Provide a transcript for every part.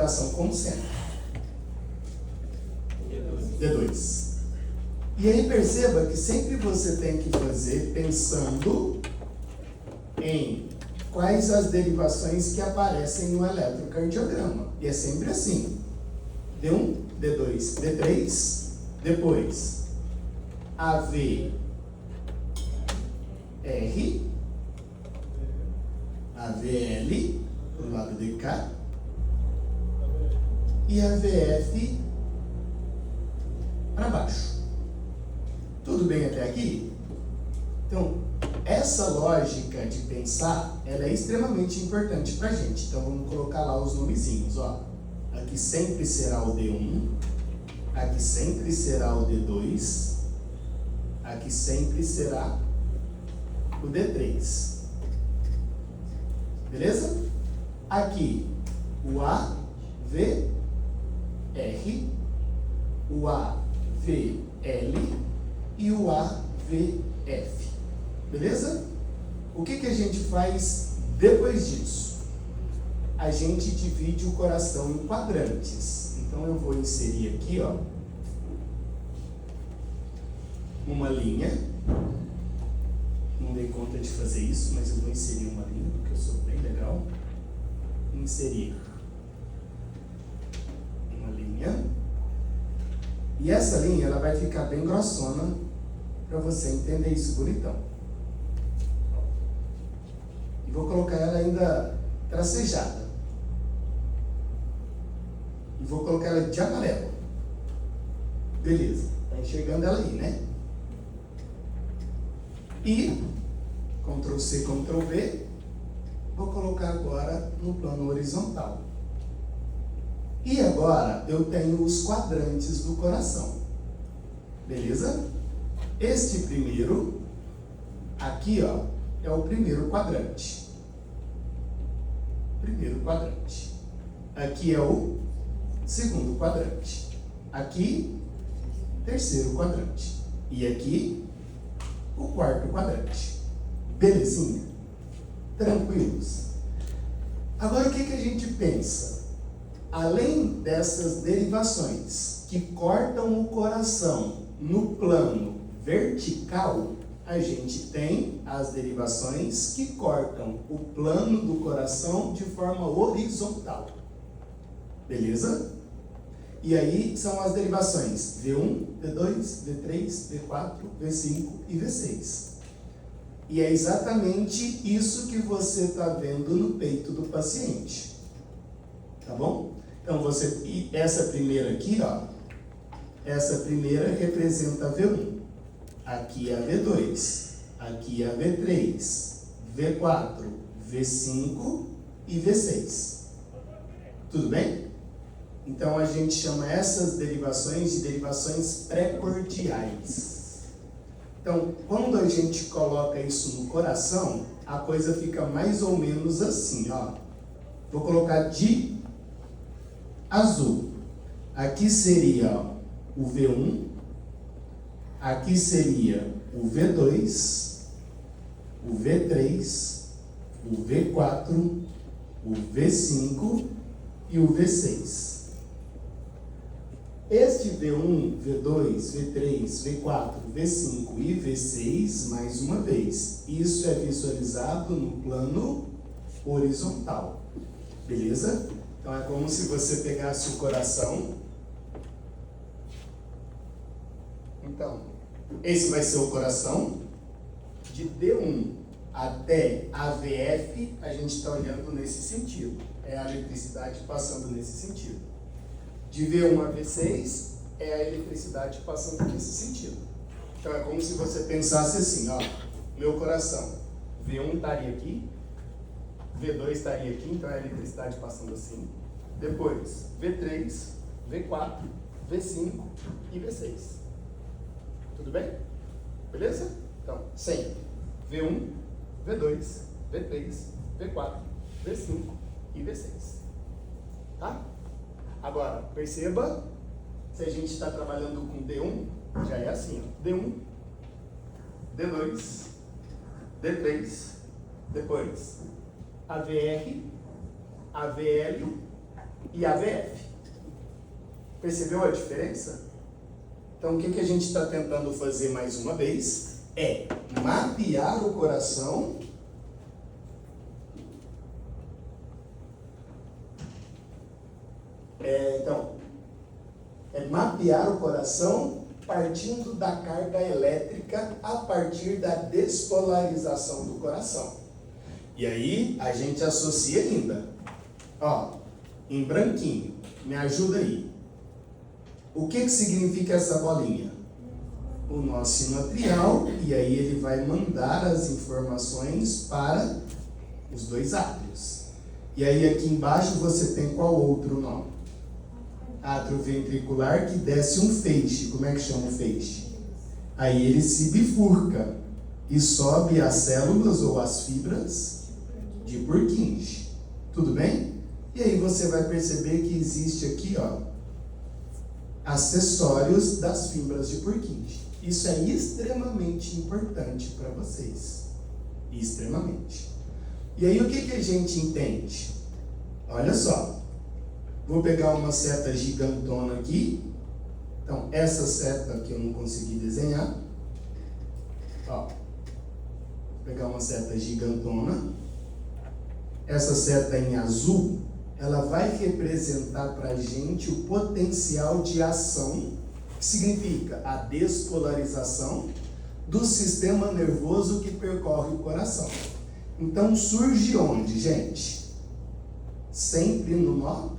coração como centro? D2. E aí perceba que sempre você tem que fazer pensando em quais as derivações que aparecem no eletrocardiograma. E é sempre assim. D1, D2, D3, depois AV, R, AVL, do lado de cá, e AVF para baixo. Tudo bem até aqui? Então, essa lógica de pensar, ela é extremamente importante para a gente. Então, vamos colocar lá os nomezinhos, ó. Aqui sempre será o D1, aqui sempre será o D2, aqui sempre será o D3. Beleza? Aqui, o AVR, o AVL e o AVF. Beleza? O que a gente faz depois disso? A gente divide o coração em quadrantes. Então eu vou inserir aqui, ó, uma linha. Não dei conta de fazer isso, mas eu vou inserir uma linha, porque eu sou bem legal. Inserir uma linha. E essa linha, ela vai ficar bem grossona para você entender isso bonitão. E vou colocar ela ainda tracejada. E vou colocar ela de amarelo. Beleza. Tá enxergando ela aí, né? E Ctrl C, Ctrl V. Vou colocar agora no plano horizontal. E agora eu tenho os quadrantes do coração. Beleza? Este primeiro, aqui, ó, é o primeiro quadrante. Primeiro quadrante. Aqui é o segundo quadrante. Aqui, terceiro quadrante. E aqui, o quarto quadrante. Belezinha? Tranquilos? Agora, o que a gente pensa? Além dessas derivações que cortam o coração no plano vertical, a gente tem as derivações que cortam o plano do coração de forma horizontal. Beleza? E aí são as derivações V1, V2, V3, V4, V5 e V6. E é exatamente isso que você está vendo no peito do paciente. Tá bom? Então, e essa primeira aqui, ó, essa primeira representa V1. Aqui é a V2, aqui é a V3, V4, V5 e V6. Tudo bem? Então, a gente chama essas derivações de derivações precordiais. Então, quando a gente coloca isso no coração, a coisa fica mais ou menos assim, ó. Vou colocar de azul. Aqui seria, ó, o V1, aqui seria o V2, o V3, o V4, o V5 e o V6. Este V1, V2, V3, V4, V5 e V6, mais uma vez, isso é visualizado no plano horizontal. Beleza? Então é como se você pegasse o coração. Então, esse vai ser o coração. De D1 até AVF, a gente está olhando nesse sentido. É a eletricidade passando nesse sentido. De V1 a V6, é a eletricidade passando nesse sentido. Então é como se você pensasse assim, ó, meu coração, V1 estaria aqui, V2 estaria aqui, então é a eletricidade passando assim. Depois, V3, V4, V5 e V6. Tudo bem? Beleza? Então, sempre V1, V2, V3, V4, V5 e V6. Tá? Agora, perceba, se a gente está trabalhando com D1, já é assim, ó. D1, D2, D3, depois AVR, AVL e AVF. Percebeu a diferença? Então, o que a gente está tentando fazer mais uma vez é mapear o coração mapear o coração partindo da carga elétrica a partir da despolarização do coração. E aí, a gente associa ainda, ó, em branquinho, me ajuda aí. O que significa essa bolinha? O nó sinoatrial, e aí ele vai mandar as informações para os dois átrios. E aí aqui embaixo você tem qual outro nó? Átrio ventricular, que desce um feixe. Como é que chama o feixe? Aí ele se bifurca e sobe as células ou as fibras de Purkinje. Tudo bem? E aí você vai perceber que existe aqui, ó, acessórios das fibras de Purkinje. Isso é extremamente importante para vocês. Extremamente. E aí o que a gente entende? Olha só. Vou pegar uma seta gigantona aqui. Então, essa seta que eu não consegui desenhar. Ó. Vou pegar uma seta gigantona. Essa seta em azul, ela vai representar para a gente o potencial de ação, que significa a despolarização do sistema nervoso que percorre o coração. Então, surge onde, gente? Sempre no nó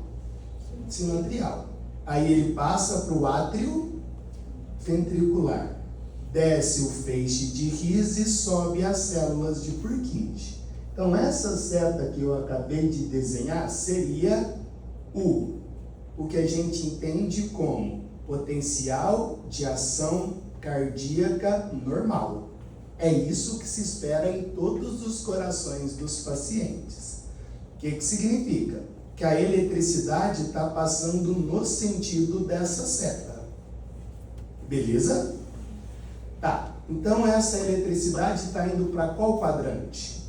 sinoatrial. Aí ele passa para o átrio ventricular, desce o feixe de His e sobe as células de Purkinje. Então essa seta que eu acabei de desenhar seria o que a gente entende como potencial de ação cardíaca normal. É isso que se espera em todos os corações dos pacientes. O que significa? Que a eletricidade está passando no sentido dessa seta. Beleza? Tá. Então essa eletricidade está indo para qual quadrante?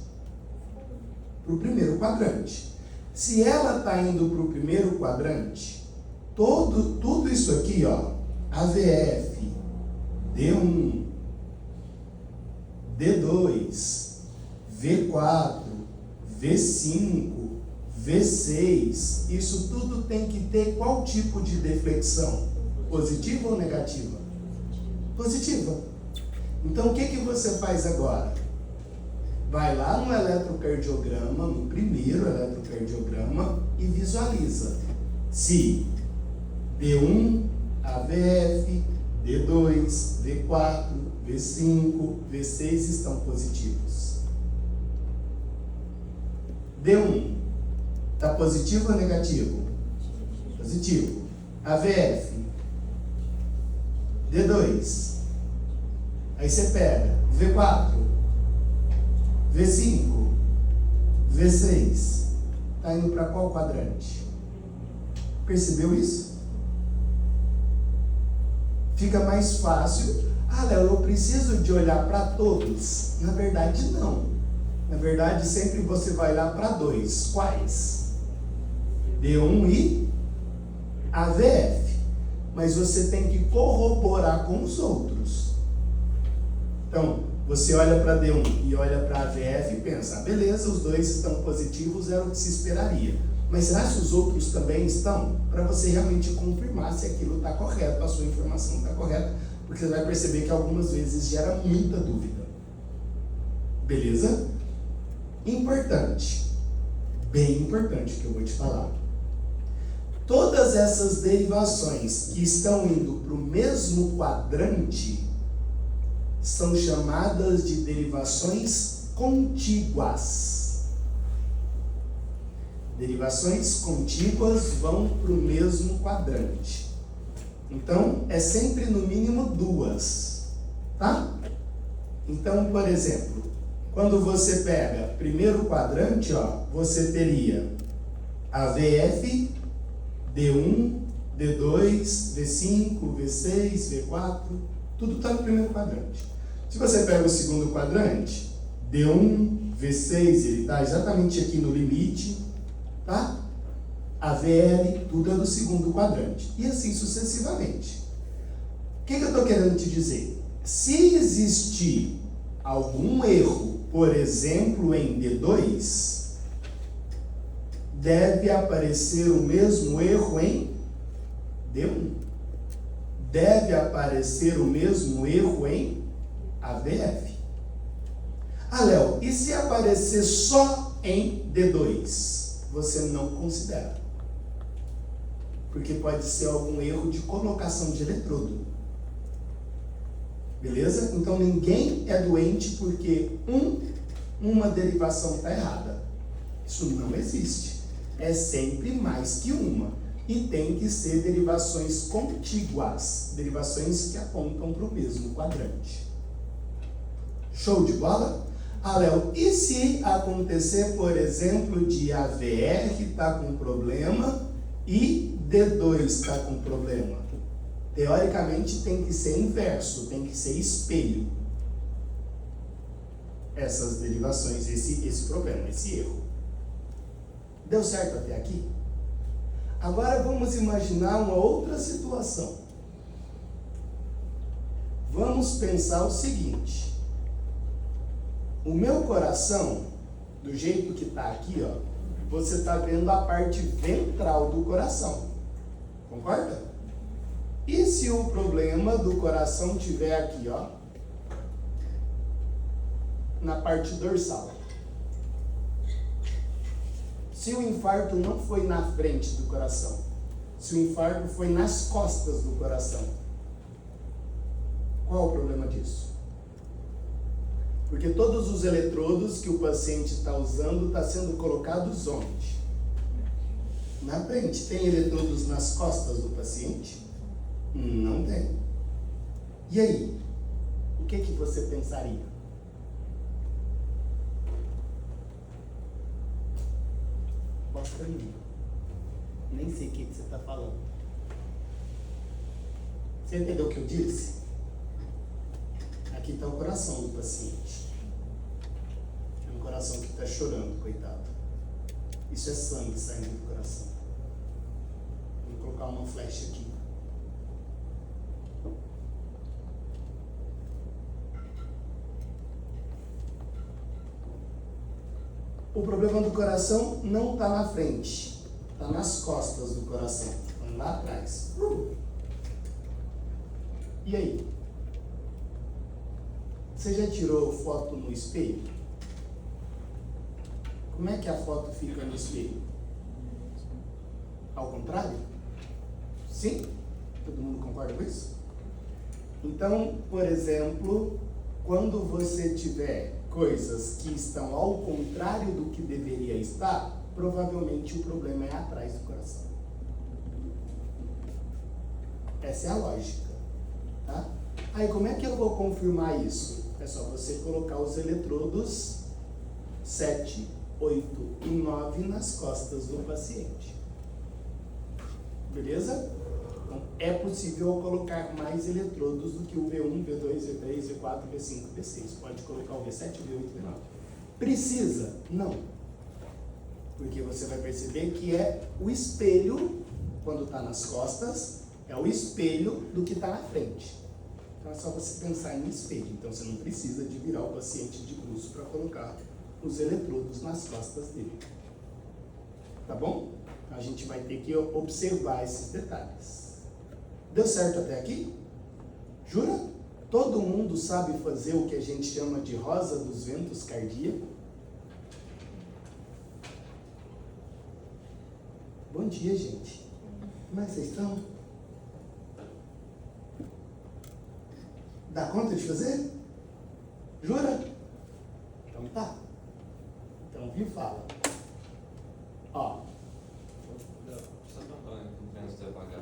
Para o primeiro quadrante. Se ela está indo para o primeiro quadrante, tudo isso aqui, ó, AVF, D1, D2, V4, V5, V6, isso tudo tem que ter qual tipo de deflexão? Positiva ou negativa? Positiva. Então o que você faz agora? Vai lá no eletrocardiograma, no primeiro eletrocardiograma, e visualiza se D1, AVF, D2, V4, V5, V6 estão positivos. D1 está positivo ou negativo? Positivo. AVF. D2. Aí você pega V4. V5. V6. Está indo para qual quadrante? Percebeu isso? Fica mais fácil. Ah, Léo, eu preciso de olhar para todos. Na verdade, não. Na verdade, sempre você vai lá para dois. Quais? D1 e AVF. Mas você tem que corroborar com os outros. Então, você olha para D1 e olha para AVF e pensa, beleza, os dois estão positivos, era o que se esperaria. Mas será que os outros também estão? Para você realmente confirmar se aquilo está correto, a sua informação está correta, porque você vai perceber que algumas vezes gera muita dúvida. Beleza? Importante, bem importante que eu vou te falar. Todas essas derivações que estão indo para o mesmo quadrante são chamadas de derivações contíguas. Derivações contíguas vão para o mesmo quadrante. Então, é sempre no mínimo duas, tá? Então, por exemplo, quando você pega primeiro quadrante, ó, você teria AVF, D1, D2, V5, V6, V4, tudo está no primeiro quadrante. Se você pega o segundo quadrante, D1, V6, ele está exatamente aqui no limite, tá? AVL, tudo é do segundo quadrante. E assim sucessivamente. O que eu estou querendo te dizer? Se existir algum erro, por exemplo, em D2, deve aparecer o mesmo erro em D1. Deve aparecer o mesmo erro em AVF. Ah, Léo, e se aparecer só em D2? Você não considera. Porque pode ser algum erro de colocação de eletrodo. Beleza? Então ninguém é doente porque uma derivação está errada. Isso não existe. É sempre mais que uma. E tem que ser derivações contíguas. Derivações que apontam para o mesmo quadrante. Show de bola? Ah, Léo, e se acontecer, por exemplo, de AVR está com problema e D2 está com problema? Teoricamente tem que ser inverso, tem que ser espelho. Essas derivações, esse problema, esse erro. Deu certo até aqui? Agora vamos imaginar uma outra situação. Vamos pensar o seguinte. O meu coração, do jeito que está aqui, ó, você está vendo a parte ventral do coração. Concorda? E se o problema do coração estiver aqui, ó, na parte dorsal? Se o infarto não foi na frente do coração, se o infarto foi nas costas do coração, qual o problema disso? Porque todos os eletrodos que o paciente está usando estão sendo colocados onde? Na frente. Tem eletrodos nas costas do paciente? Não tem. E aí? O que você pensaria? Mostra pra mim. Nem sei o que você está falando. Você entendeu o que eu disse? Aqui está o coração do paciente. É um coração que está chorando, coitado. Isso é sangue saindo do coração. Vou colocar uma flecha aqui. O problema do coração não está na frente, está nas costas do coração, lá atrás. E aí? Você já tirou foto no espelho? Como é que a foto fica no espelho? Ao contrário? Sim? Todo mundo concorda com isso? Então, por exemplo, quando você tiver coisas que estão ao contrário do que deveria estar, provavelmente o problema é atrás do coração. Essa é a lógica, tá? Aí como é que eu vou confirmar isso? É só você colocar os eletrodos 7, 8 e 9 nas costas do paciente. Beleza? Então, é possível colocar mais eletrodos do que o V1, V2, V3, V4, V5, V6. Pode colocar o V7, V8, V9. Precisa? Não. Porque você vai perceber que é o espelho, quando está nas costas, é o espelho do que está na frente. Então é só você pensar em espelho. Então você não precisa de virar o paciente de bruços para colocar os eletrodos nas costas dele. Tá bom? Então a gente vai ter que observar esses detalhes. Deu certo até aqui? Jura? Todo mundo sabe fazer o que a gente chama de rosa dos ventos cardíaco? Bom dia, gente. Como é que vocês estão? Dá conta de fazer? Jura? Então tá. Então me fala. Ó.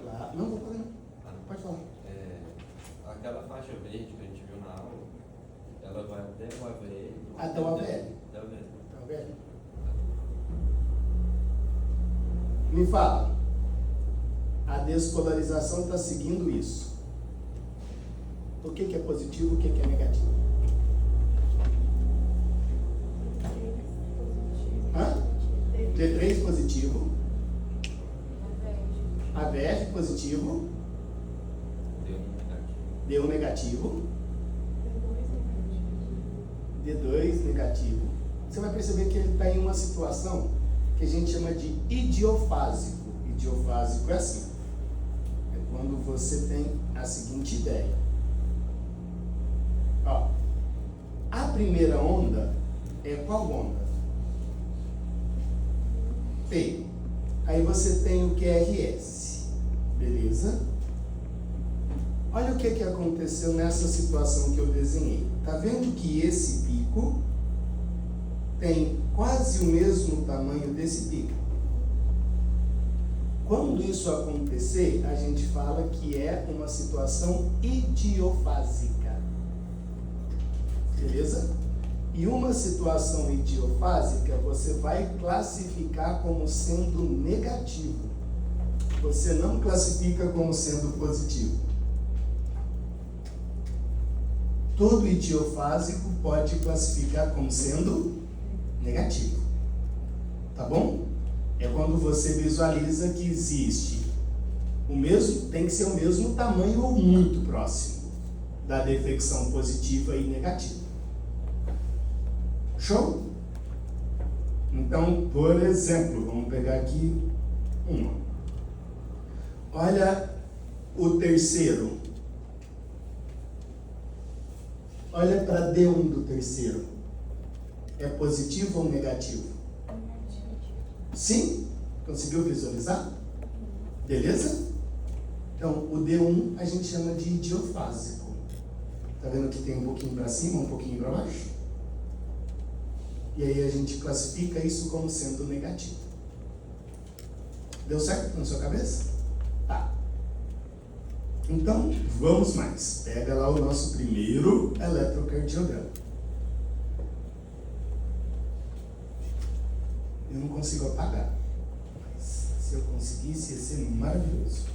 Lá, não vou pagar não. Pode falar. Aquela faixa verde que a gente viu na aula, ela vai até o AVL. Até o AVL. Até o AVL. Até o AVL. Me fala. A despolarização está seguindo isso. O que é positivo, o que é negativo? Hã? D3 positivo. AVF positivo, D1 negativo, D2 negativo. Você vai perceber que ele está em uma situação que a gente chama de idiofásico. Idiofásico é assim. É quando você tem a seguinte ideia. Ó, a primeira onda é qual onda? P. Aí você tem o QRS. Beleza? Olha o que aconteceu nessa situação que eu desenhei. Tá vendo que esse pico tem quase o mesmo tamanho desse pico? Quando isso acontecer, a gente fala que é uma situação idiofásica. Beleza? E uma situação idiofásica você vai classificar como sendo negativo. Você não classifica como sendo positivo. Todo idiofásico pode classificar como sendo negativo. Tá bom? É quando você visualiza que existe o mesmo, tem que ser o mesmo tamanho ou muito próximo da deflexão positiva e negativa. Show? Então, por exemplo, vamos pegar aqui uma. Olha o terceiro. Olha para D1 do terceiro. É positivo ou negativo? Sim? Conseguiu visualizar? Beleza? Então, o D1 a gente chama de idiofásico. Tá vendo que tem um pouquinho para cima, um pouquinho para baixo? E aí a gente classifica isso como sendo negativo. Deu certo na sua cabeça? Tá. Então, vamos mais. Pega lá o nosso primeiro eletrocardiograma. Eu não consigo apagar, mas se eu conseguisse ia ser maravilhoso.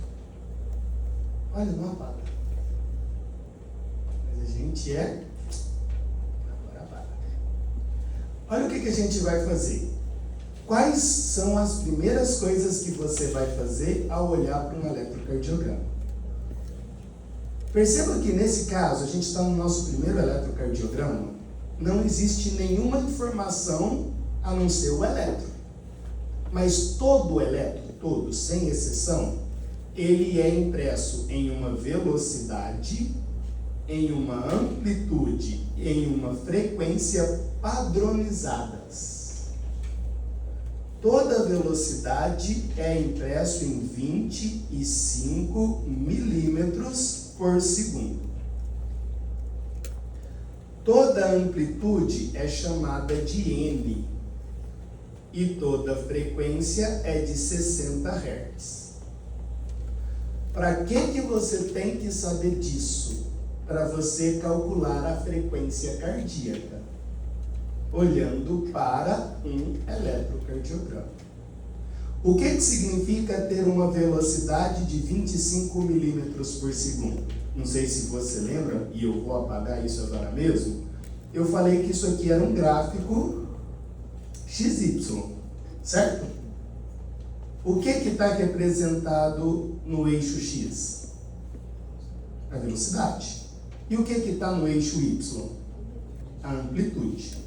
Olha, não apaga. Mas a gente é... Agora apaga. Olha o que a gente vai fazer. Quais são as primeiras coisas que você vai fazer ao olhar para um eletrocardiograma? Perceba que nesse caso, a gente está no nosso primeiro eletrocardiograma, não existe nenhuma informação a não ser o eletro. Mas todo o eletro, todo, sem exceção, ele é impresso em uma velocidade, em uma amplitude, em uma frequência padronizadas. Toda velocidade é impresso em 25 milímetros por segundo. Toda amplitude é chamada de N e toda frequência é de 60 Hz. Para que você tem que saber disso? Para você calcular a frequência cardíaca, olhando para um eletrocardiograma. O que significa ter uma velocidade de 25 milímetros por segundo? Não sei se você lembra, e eu vou apagar isso agora mesmo. Eu falei que isso aqui era um gráfico XY, certo? O que está representado no eixo X? A velocidade. E o que está no eixo Y? A amplitude.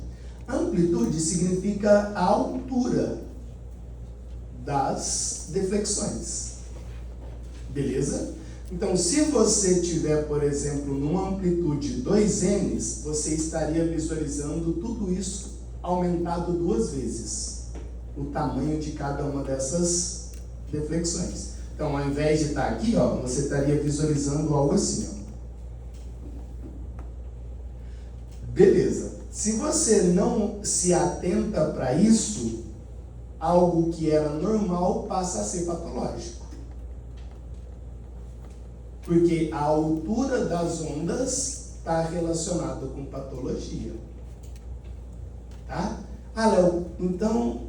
A amplitude significa a altura das deflexões. Beleza? Então, se você tiver, por exemplo, numa amplitude 2N, você estaria visualizando tudo isso aumentado 2 vezes. O tamanho de cada uma dessas deflexões. Então, ao invés de estar aqui, ó, você estaria visualizando algo assim, ó. Beleza. Se você não se atenta para isso, algo que era normal passa a ser patológico. Porque a altura das ondas está relacionada com patologia. Tá? Ah, Léo, então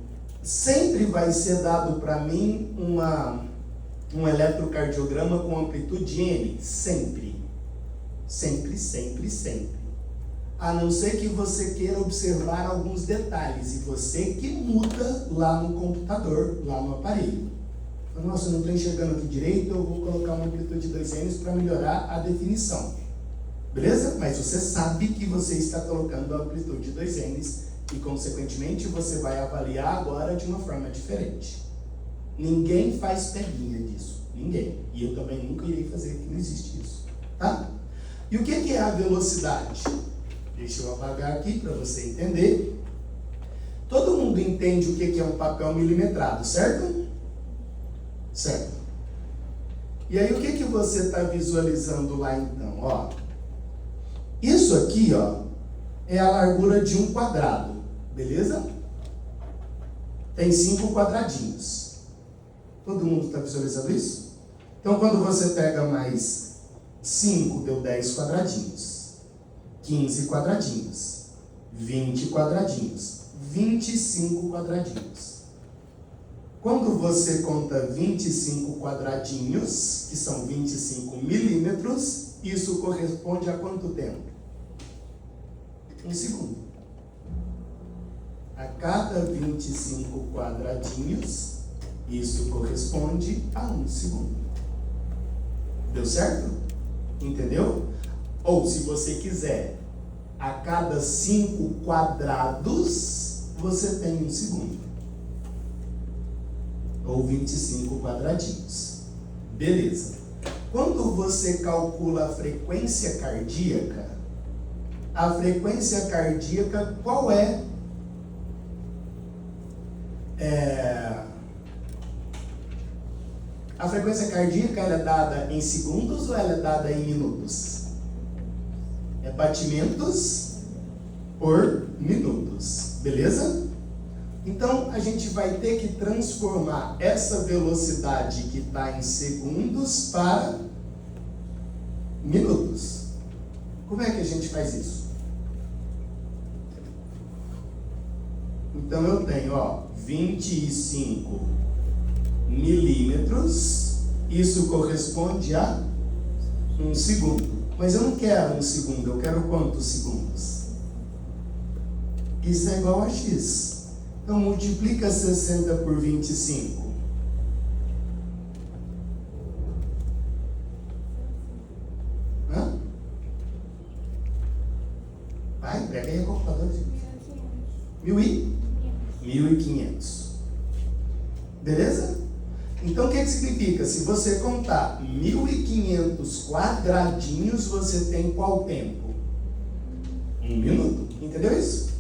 sempre vai ser dado para mim um eletrocardiograma com amplitude N? Sempre. Sempre, sempre, sempre. A não ser que você queira observar alguns detalhes, e você que muda lá no computador, lá no aparelho. Nossa, eu não estou enxergando aqui direito, eu vou colocar uma amplitude de 2N para melhorar a definição. Beleza? Mas você sabe que você está colocando a amplitude de 2N e, consequentemente, você vai avaliar agora de uma forma diferente. Ninguém faz peguinha disso. Ninguém. E eu também nunca irei fazer, que não existe isso. Tá? E o que é a velocidade? Deixa eu apagar aqui para você entender. Todo mundo entende o que é um papel milimetrado, certo? Certo. E aí o que você está visualizando lá então? Ó, isso aqui, ó, é a largura de um quadrado, beleza? Tem 5 quadradinhos. Todo mundo está visualizando isso? Então quando você pega mais 5, deu 10 quadradinhos, 15 quadradinhos, 20 quadradinhos, 25 quadradinhos. Quando você conta 25 quadradinhos, que são 25 milímetros, isso corresponde a quanto tempo? 1 segundo. A cada 25 quadradinhos, isso corresponde a 1 segundo. Deu certo? Entendeu? Ou, se você quiser, a cada 5 quadrados, você tem 1 segundo. Ou 25 quadradinhos. Beleza. Quando você calcula a frequência cardíaca, qual é? A frequência cardíaca, ela é dada em segundos ou ela é dada em minutos? É batimentos por minutos, beleza? Então, a gente vai ter que transformar essa velocidade que está em segundos para minutos. Como é que a gente faz isso? Então, eu tenho, ó, 25 milímetros, isso corresponde a 1 segundo. Mas eu não quero 1 segundo, eu quero quantos segundos? Isso é igual a x. Então, multiplica 60 por 25. Hã? Vai, pega aí a calculadora. 1.500. Beleza? Então, o que significa? Se você contar 1.500 quadradinhos, você tem qual tempo? 1 minuto. Entendeu isso?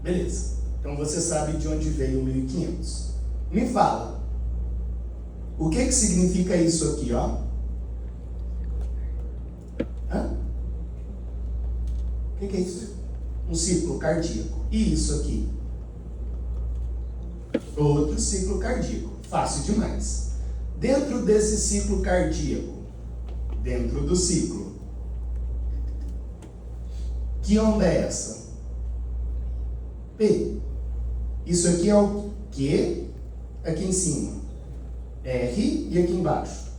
Beleza. Então você sabe de onde veio 1.500. Me fala, o que significa isso aqui, ó? Hã? O que é isso? Um ciclo cardíaco. E isso aqui? Outro ciclo cardíaco. Fácil demais. Dentro desse ciclo cardíaco, dentro do ciclo, que onda é essa? P. Isso aqui é o Q, aqui em cima, R, e aqui embaixo,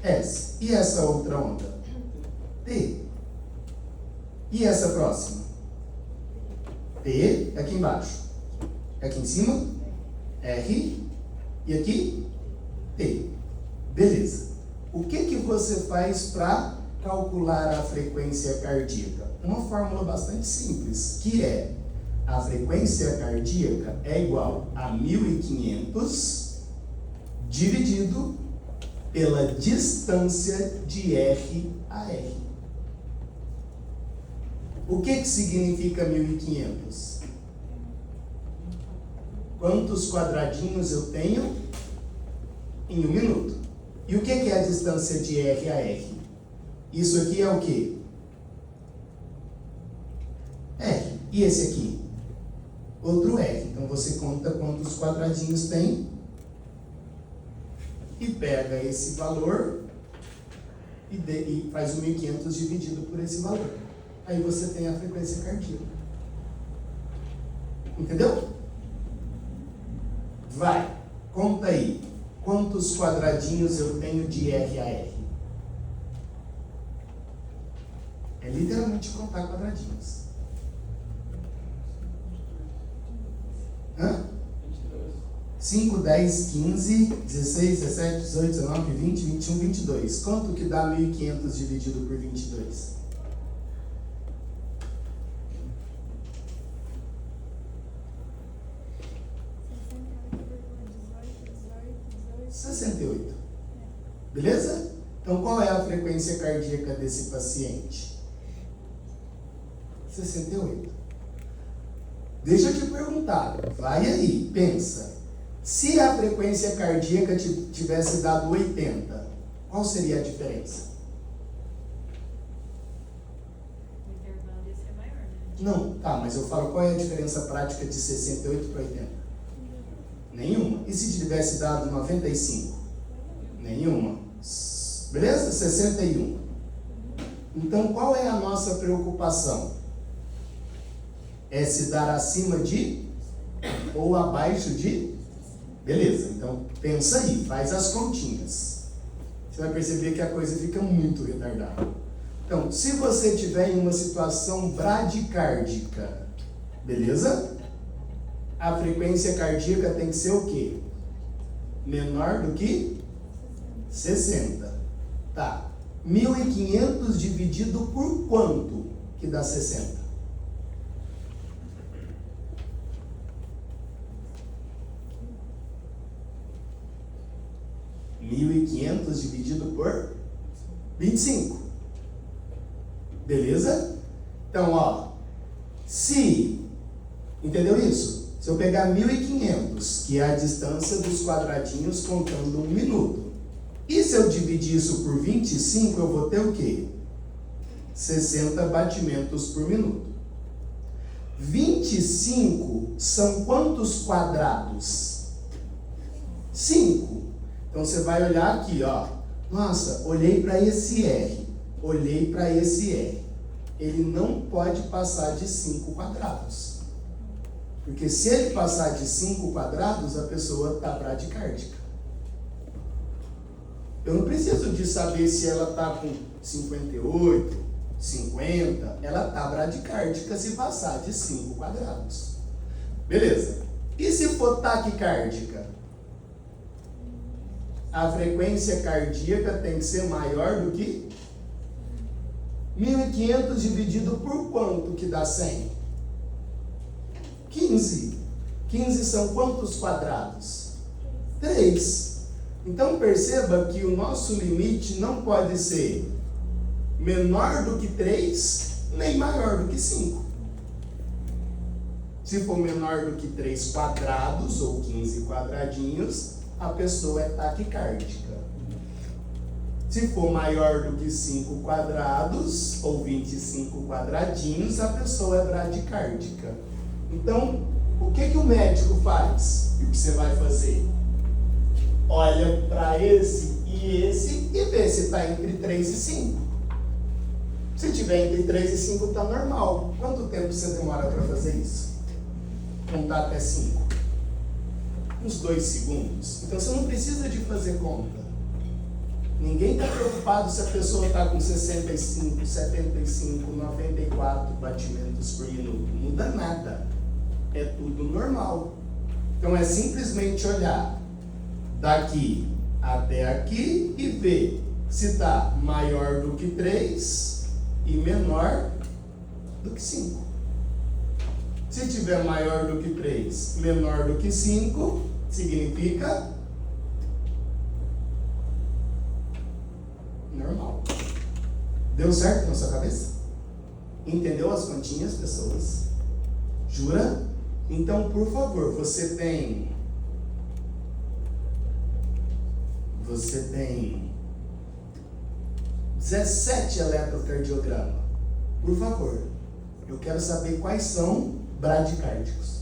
S. E essa outra onda? T. E essa próxima? P, aqui embaixo. Aqui em cima, R, e aqui, T. Beleza. O que você faz para calcular a frequência cardíaca? Uma fórmula bastante simples, que é: a frequência cardíaca é igual a 1.500 dividido pela distância de R a R. O que significa 1.500? Quantos quadradinhos eu tenho em 1 minuto? E o que é a distância de R a R? Isso aqui é o quê? R. E esse aqui? Outro R. Então você conta quantos quadradinhos tem e pega esse valor e faz o 1.500 dividido por esse valor. Aí você tem a frequência cardíaca. Entendeu? Vai, conta aí. Quantos quadradinhos eu tenho de R a R? É literalmente contar quadradinhos. Hã? 5, 10, 15, 16, 17, 18, 19, 20, 21, 22. Quanto que dá 1.500 dividido por 22? 68. Beleza? Então, qual é a frequência cardíaca desse paciente? 68. Deixa eu te perguntar, vai aí, pensa. Se a frequência cardíaca tivesse dado 80, qual seria a diferença? O intervalo ia ser maior, né? Não, tá, mas eu falo qual é a diferença prática de 68 para 80? Nenhuma. E se tivesse dado 95? Nenhuma. Beleza? 61. Então, qual é a nossa preocupação? É se dar acima de ou abaixo de? Beleza, então pensa aí, faz as continhas. Você vai perceber que a coisa fica muito retardada. Então, se você tiver em uma situação bradicárdica, beleza? A frequência cardíaca tem que ser o quê? Menor do que 60. Tá. 1.500 dividido por quanto que dá 60? 1.500 dividido por 25. Beleza? Então, ó, se, entendeu isso? Se eu pegar 1.500, que é a distância dos quadradinhos contando 1 minuto, e se eu dividir isso por 25, eu vou ter o quê? 60 batimentos por minuto. 25 são quantos quadrados? 5. Então você vai olhar aqui, ó. Nossa, olhei para esse R. Olhei para esse R. Ele não pode passar de 5 quadrados. Porque se ele passar de 5 quadrados, a pessoa está bradicárdica. Eu não preciso de saber se ela está com 58, 50. Ela está bradicárdica se passar de 5 quadrados. Beleza. E se for taquicárdica? A frequência cardíaca tem que ser maior do que 1.500 dividido por quanto que dá 100? 15. 15 são quantos quadrados? 3. Então perceba que o nosso limite não pode ser menor do que 3, nem maior do que 5. Se for menor do que 3 quadrados ou 15 quadradinhos, a pessoa é taquicárdica. Se for maior do que 5 quadrados ou 25 quadradinhos, a pessoa é bradicárdica. Então, o que o médico faz? E o que você vai fazer? Olha para esse e vê se está entre 3 e 5. Se tiver entre 3 e 5, está normal. Quanto tempo você demora para fazer isso? Contar até 5. Uns 2 segundos. Então você não precisa de fazer conta. Ninguém está preocupado se a pessoa está com 65, 75, 94 batimentos por minuto. Não muda nada. É tudo normal. Então é simplesmente olhar daqui até aqui e ver se está maior do que 3 e menor do que 5. Se tiver maior do que 3, menor do que 5, significa normal. Deu certo na sua cabeça? Entendeu as continhas, pessoas? Jura? Então, por favor, você tem 17 eletrocardiogramas. Por favor, eu quero saber quais são bradicárdicos.